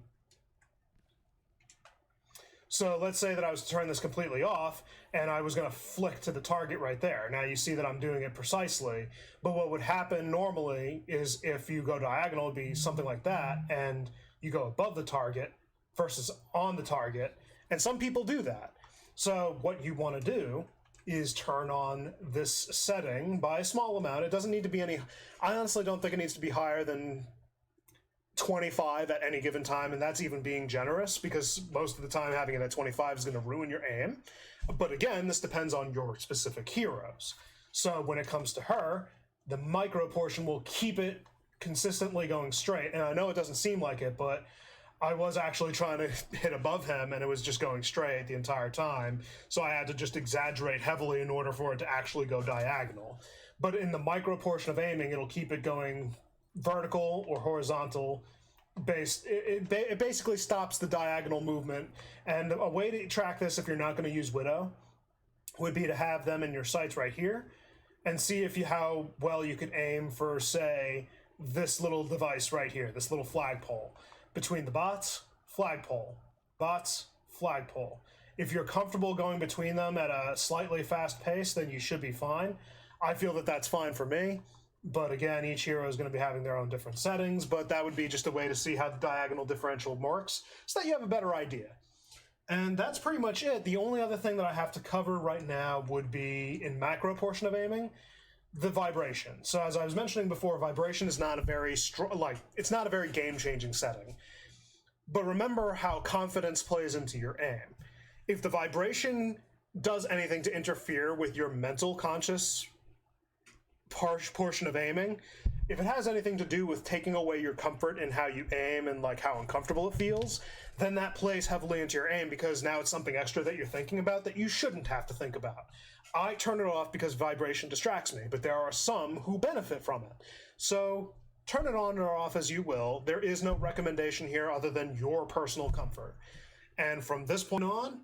So let's say that I was to turn this completely off and I was going to flick to the target right there. Now you see that I'm doing it precisely, but what would happen normally is if you go diagonal, it'd be something like that, and you go above the target versus on the target, and some people do that. So what you want to do is turn on this setting by a small amount. It doesn't need to be any, I honestly don't think it needs to be higher than 25 at any given time, and that's even being generous because most of the time having it at 25 is going to ruin your aim. But again, this depends on your specific heroes. So when it comes to her, the micro portion will keep it consistently going straight. And I know it doesn't seem like it, but I was actually trying to hit above him and it was just going straight the entire time. So I had to just exaggerate heavily in order for it to actually go diagonal. But in the micro portion of aiming, it'll keep it going vertical or horizontal based. It basically stops the diagonal movement. And a way to track this if you're not going to use Widow would be to have them in your sights right here and see how well you could aim for, say, this little device right here, this little flagpole. Between the bots, flagpole, bots, flagpole. If you're comfortable going between them at a slightly fast pace, then you should be fine. I feel that that's fine for me. But again, each hero is going to be having their own different settings, but that would be just a way to see how the diagonal differential works so that you have a better idea. And that's pretty much it. The only other thing that I have to cover right now would be in macro portion of aiming, the vibration. So as I was mentioning before, vibration is not a very it's not a very game-changing setting. But remember how confidence plays into your aim. If the vibration does anything to interfere with your mental conscious portion of aiming, if it has anything to do with taking away your comfort in how you aim and like how uncomfortable it feels, then that plays heavily into your aim because now it's something extra that you're thinking about that you shouldn't have to think about. I turn it off because vibration distracts me, but there are some who benefit from it. So turn it on or off as you will. There is no recommendation here other than your personal comfort. And from this point on,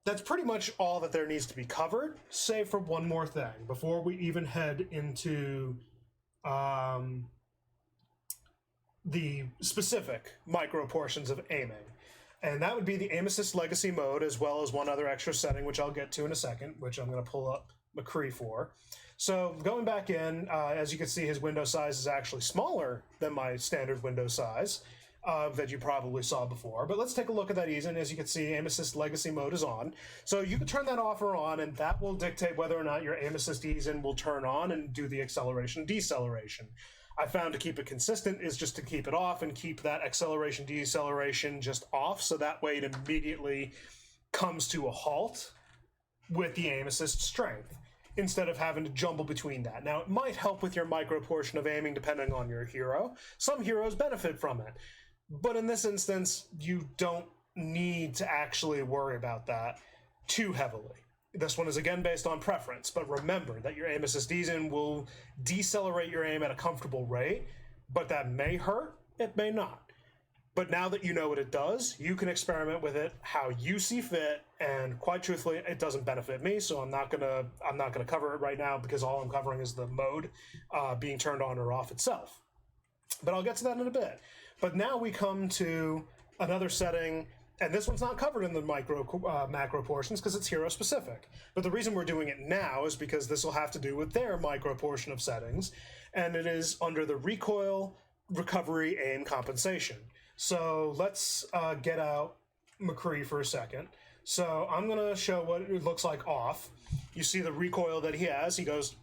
that's pretty much all that there needs to be covered, save for one more thing before we even head into the specific micro portions of aiming. And that would be the Aim Assist Legacy mode, as well as one other extra setting, which I'll get to in a second, which I'm going to pull up McCree for. So going back in, as you can see, his window size is actually smaller than my standard window size that you probably saw before. But let's take a look at that ease, and as you can see, aim assist legacy mode is on. So you can turn that off or on, and that will dictate whether or not your aim assist ease in will turn on and do the acceleration deceleration. I found to keep it consistent is just to keep it off and keep that acceleration deceleration just off, so that way it immediately comes to a halt with the aim assist strength, instead of having to jumble between that. Now, it might help with your micro portion of aiming depending on your hero. Some heroes benefit from it, but in this instance, you don't need to actually worry about that too heavily. This one is again based on preference, but remember that your aim assist ease in will decelerate your aim at a comfortable rate, but that may hurt, it may not. But now that you know what it does, you can experiment with it how you see fit, and quite truthfully, it doesn't benefit me, so I'm not gonna cover it right now because all I'm covering is the mode being turned on or off itself. But I'll get to that in a bit. But now we come to another setting, and this one's not covered in the macro portions because it's hero specific. But the reason we're doing it now is because this will have to do with their micro portion of settings, and it is under the recoil, recovery, aim compensation. So let's get out McCree for a second. So I'm going to show what it looks like off. You see the recoil that he has. He goes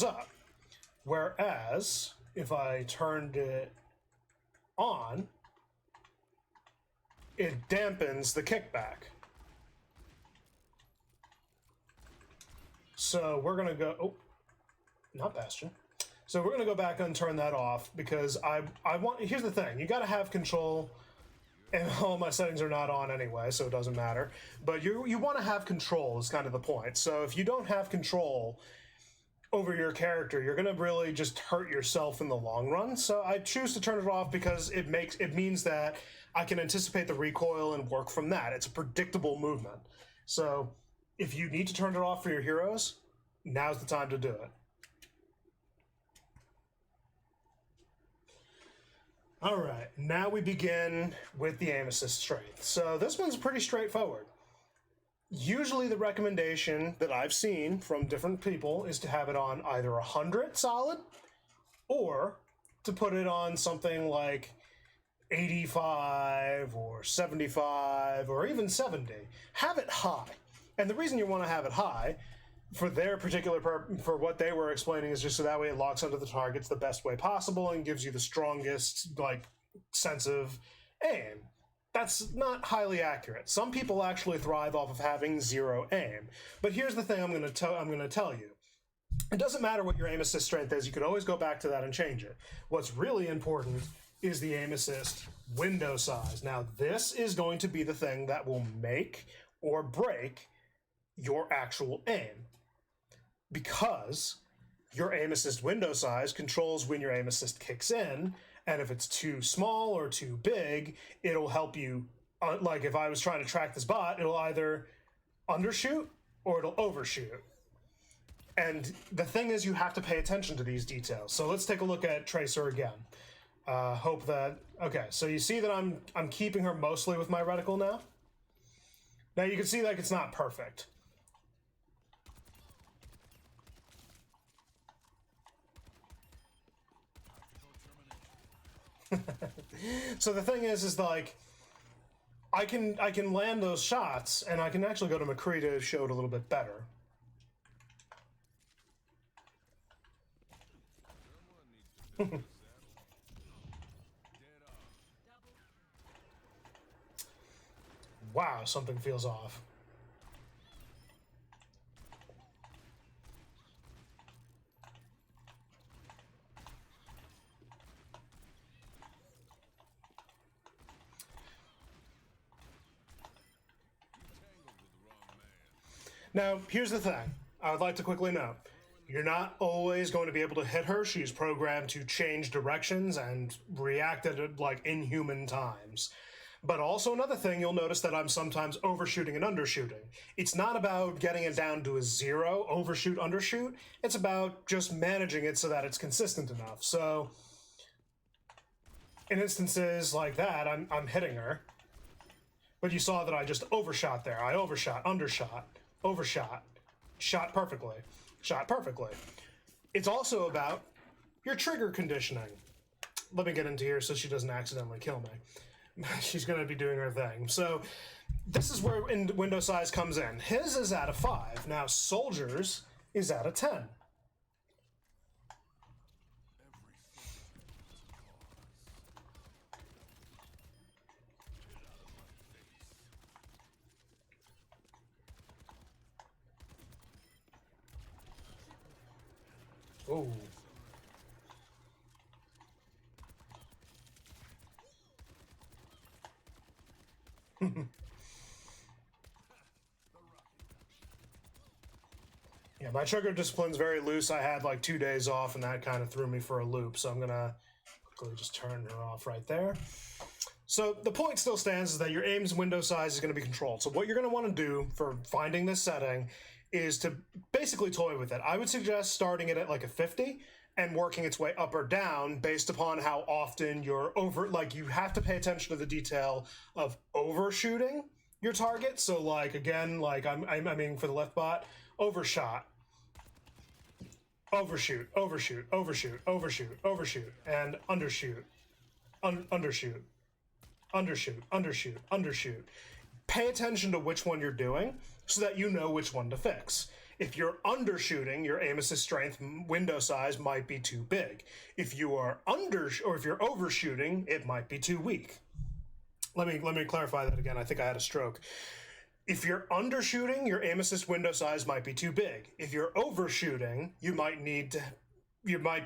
up. Whereas if I turned it on, it dampens the kickback. So we're going to go... Oh, not Bastion. So we're going to go back and turn that off because I want... Here's the thing. You got to have control, and all my settings are not on anyway, so it doesn't matter. But you want to have control is kind of the point. So if you don't have control over your character, you're going to really just hurt yourself in the long run. So I choose to turn it off because it means that I can anticipate the recoil and work from that. It's a predictable movement. So if you need to turn it off for your heroes, now's the time to do it. All right, now we begin with the aim assist strength. So this one's pretty straightforward. Usually the recommendation that I've seen from different people is to have it on either 100 solid or to put it on something like 85 or 75 or even 70. Have it high. And the reason you want to have it high for their particular for what they were explaining is just so that way it locks onto the targets the best way possible and gives you the strongest sense of aim. That's not highly accurate. Some people actually thrive off of having zero aim. But here's the thing I'm going to tell you. It doesn't matter what your aim assist strength is. You could always go back to that and change it. What's really important is the aim assist window size. Now, this is going to be the thing that will make or break your actual aim, because your aim assist window size controls when your aim assist kicks in, and if it's too small or too big, it'll help you. Like if I was trying to track this bot, it'll either undershoot or it'll overshoot. And the thing is, you have to pay attention to these details. So let's take a look at Tracer again. Hope that... Okay, so you see that I'm keeping her mostly with my reticle now? Now you can see like it's not perfect. So the thing is like I can land those shots, and I can actually go to McCree to show it a little bit better. Wow, something feels off. Now, here's the thing. I would like to quickly note. You're not always going to be able to hit her. She's programmed to change directions and react at like inhuman times. But also another thing, you'll notice that I'm sometimes overshooting and undershooting. It's not about getting it down to a zero, overshoot, undershoot. It's about just managing it so that it's consistent enough. So in instances like that, I'm hitting her. But you saw that I just overshot there. I overshot, undershot. overshot, shot perfectly, shot perfectly. It's also about your trigger conditioning. Let me get into here so she doesn't accidentally kill me. She's going to be doing her thing. So this is where window size comes in. His is at a 5. Now Soldier's is at a 10. Oh. Yeah, my trigger discipline's very loose. I had like 2 days off, and that kind of threw me for a loop. So I'm gonna quickly just turn her off right there. So the point still stands is that your aim's window size is going to be controlled. So what you're going to want to do for finding this setting is to basically toy with it. I would suggest starting it at like a 50 and working its way up or down based upon how often you're you have to pay attention to the detail of overshooting your target. So like, again, like I mean for the left bot, overshot, overshoot, overshoot, overshoot, overshoot, overshoot, and undershoot, undershoot, undershoot, undershoot, undershoot. Pay attention to which one you're doing so that you know which one to fix. If you're undershooting, your aim assist strength window size might be too big. If you are if you're overshooting, it might be too weak. Let me clarify that again. I think I had a stroke. If you're undershooting, your aim assist window size might be too big. If you're overshooting, you might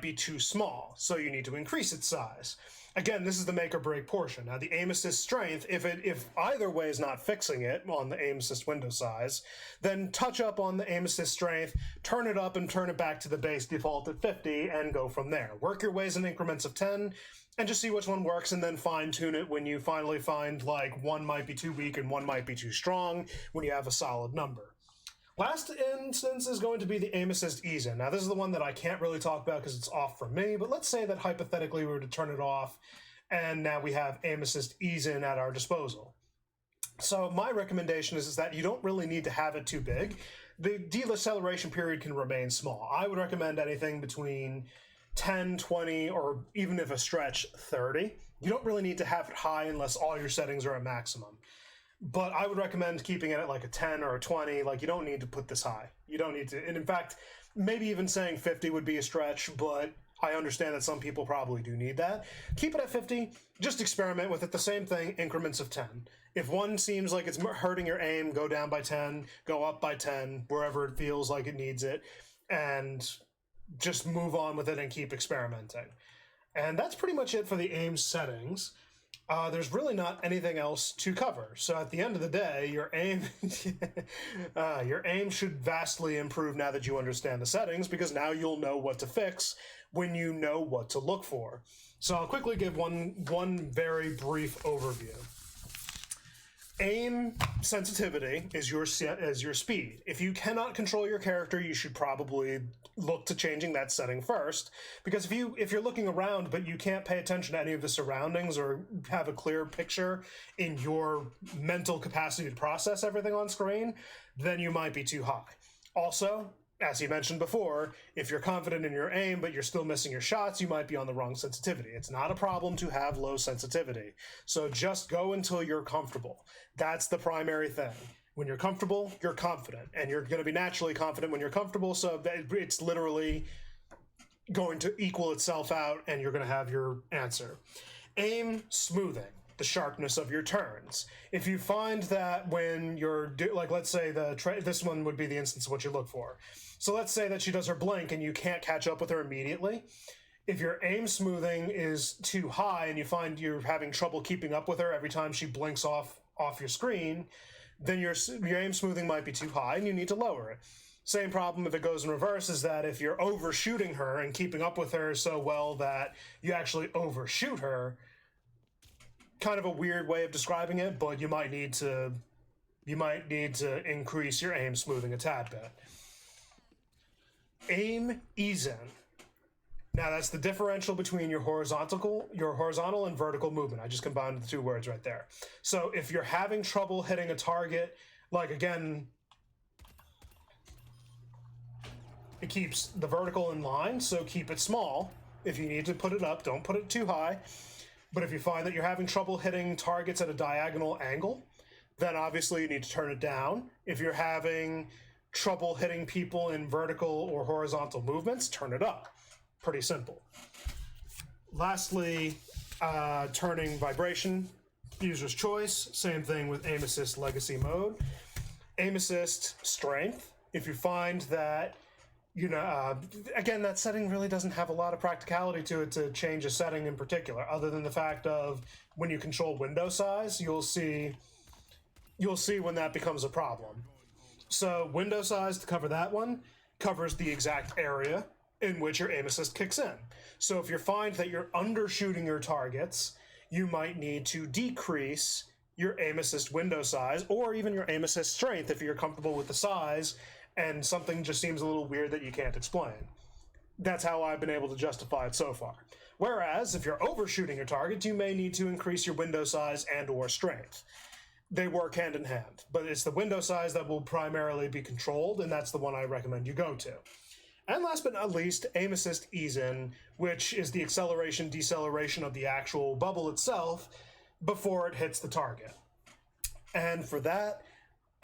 be too small, so you need to increase its size. Again, this is the make or break portion. Now, the aim assist strength, if either way is not fixing it on the aim assist window size, then touch up on the aim assist strength, turn it up and turn it back to the base default at 50 and go from there. Work your ways in increments of 10 and just see which one works, and then fine tune it when you finally find like one might be too weak and one might be too strong when you have a solid number. Last instance is going to be the aim assist ease in. Now, this is the one that I can't really talk about because it's off from me, but let's say that hypothetically we were to turn it off and now we have aim assist ease in at our disposal. So my recommendation is that you don't really need to have it too big. The deceleration period can remain small. I would recommend anything between 10, 20, or even if a stretch, 30. You don't really need to have it high unless all your settings are at maximum. But I would recommend keeping it at like a 10 or a 20. Like, you don't need to put this high. You don't need to. And in fact, maybe even saying 50 would be a stretch, but I understand that some people probably do need that. Keep it at 50. Just experiment with it. The same thing, increments of 10. If one seems like it's hurting your aim, go down by 10, go up by 10, wherever it feels like it needs it, and just move on with it and keep experimenting. And that's pretty much it for the aim settings. There's really not anything else to cover. So at the end of the day, your aim should vastly improve now that you understand the settings, because now you'll know what to fix when you know what to look for. So I'll quickly give one very brief overview. Aim sensitivity is your speed. If you cannot control your character, you should probably look to changing that setting first, because if you're looking around but you can't pay attention to any of the surroundings or have a clear picture in your mental capacity to process everything on screen, then you might be too high. Also, as you mentioned before, if you're confident in your aim but you're still missing your shots, you might be on the wrong sensitivity. It's not a problem to have low sensitivity. So just go until you're comfortable. That's the primary thing. When you're comfortable, you're confident. And you're going to be naturally confident when you're comfortable, so it's literally going to equal itself out and you're going to have your answer. Aim smoothing. The sharpness of your turns. If you find that when you're let's say this one would be the instance of what you look for. So let's say that she does her blink and you can't catch up with her immediately. If your aim smoothing is too high and you find you're having trouble keeping up with her every time she blinks off your screen, then your aim smoothing might be too high and you need to lower it. Same problem if it goes in reverse, is that if you're overshooting her and keeping up with her so well that you actually overshoot her. Kind of a weird way of describing it, but you might need to increase your aim smoothing a tad bit. Aim ease in. Now that's the differential between your horizontal and vertical movement. I just combined the two words right there. So if you're having trouble hitting a target, like again, It keeps the vertical in line, so keep it small. If you need to put it up, don't put it too high. But if you find that you're having trouble hitting targets at a diagonal angle, then obviously you need to turn it down. If you're having trouble hitting people in vertical or horizontal movements, turn it up. Pretty simple. Lastly, turning vibration, user's choice. Same thing with aim assist legacy mode. Aim assist strength. If you find that, again, that setting really doesn't have a lot of practicality to it to change a setting in particular, other than the fact of when you control window size, you'll see when that becomes a problem. So window size, to cover that one, covers the exact area in which your aim assist kicks in. So if you find that you're undershooting your targets, you might need to decrease your aim assist window size, or even your aim assist strength if you're comfortable with the size and something just seems a little weird that you can't explain. That's how I've been able to justify it so far. Whereas if you're overshooting your target, you may need to increase your window size and or strength. They work hand in hand, but it's the window size that will primarily be controlled, and that's the one I recommend you go to. And last but not least, aim assist ease in, which is the acceleration deceleration of the actual bubble itself before it hits the target. And for that,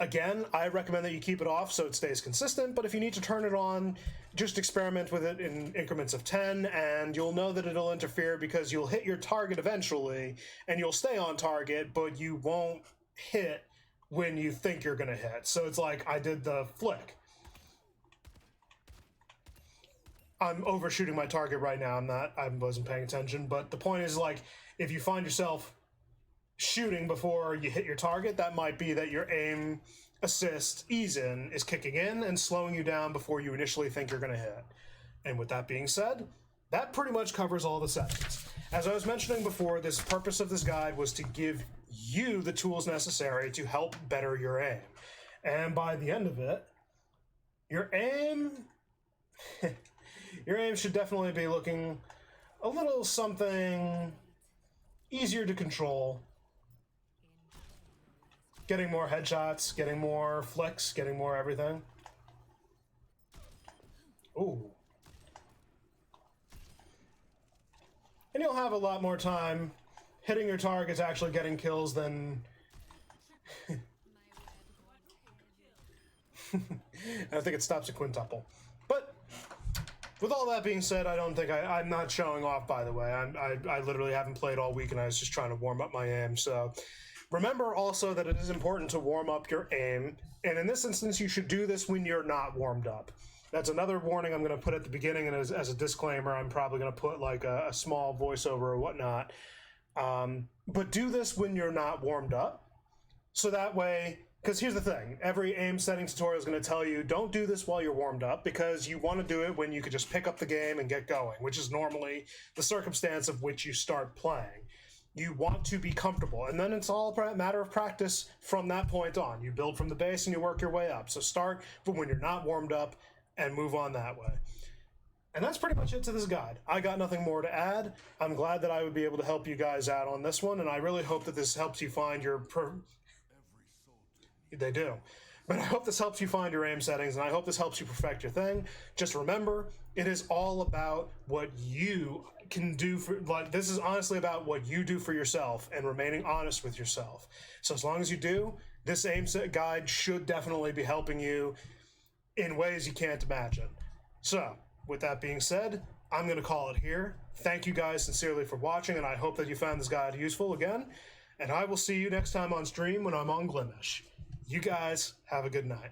again, I recommend that you keep it off so it stays consistent, but if you need to turn it on, just experiment with it in increments of 10, and you'll know that it'll interfere because you'll hit your target eventually, and you'll stay on target, but you won't hit when you think you're going to hit. So it's like I did the flick. I'm overshooting my target right now. I wasn't paying attention, but the point is, like, if you find yourself shooting before you hit your target, that might be that your aim assist ease in is kicking in and slowing you down before you initially think you're going to hit. And with that being said, that pretty much covers all the settings. As I was mentioning before, this purpose of this guide was to give you the tools necessary to help better your aim. And by the end of it, your aim should definitely be looking a little something easier to control. Getting more headshots, getting more flicks, getting more everything. Ooh. And you'll have a lot more time hitting your targets, actually getting kills than... I think it stops at quintuple. But with all that being said, I don't think I'm not showing off, by the way. I literally haven't played all week, and I was just trying to warm up my aim, so... Remember also that it is important to warm up your aim, and in this instance, you should do this when you're not warmed up. That's another warning I'm going to put at the beginning, and as a disclaimer, I'm probably going to put like a small voiceover or whatnot. But do this when you're not warmed up, so that way, because here's the thing, every aim setting tutorial is going to tell you, don't do this while you're warmed up, because you want to do it when you could just pick up the game and get going, which is normally the circumstance of which you start playing. You want to be comfortable, and then it's all a matter of practice from that point on. You build from the base and you work your way up. So start from when you're not warmed up and move on that way. And that's pretty much it to this guide. I got nothing more to add. I'm glad that I would be able to help you guys out on this one, and I really hope that this helps you find your... They do. But I hope this helps you find your aim settings, and I hope this helps you perfect your thing. Just remember, it is all about what you can do for, like, this is honestly about what you do for yourself and remaining honest with yourself. So as long as you do, this aim set guide should definitely be helping you in ways you can't imagine. So with that being said, I'm going to call it here. Thank you guys sincerely for watching, and I hope that you found this guide useful again, and I will see you next time on stream when I'm on Glimish. You guys have a good night.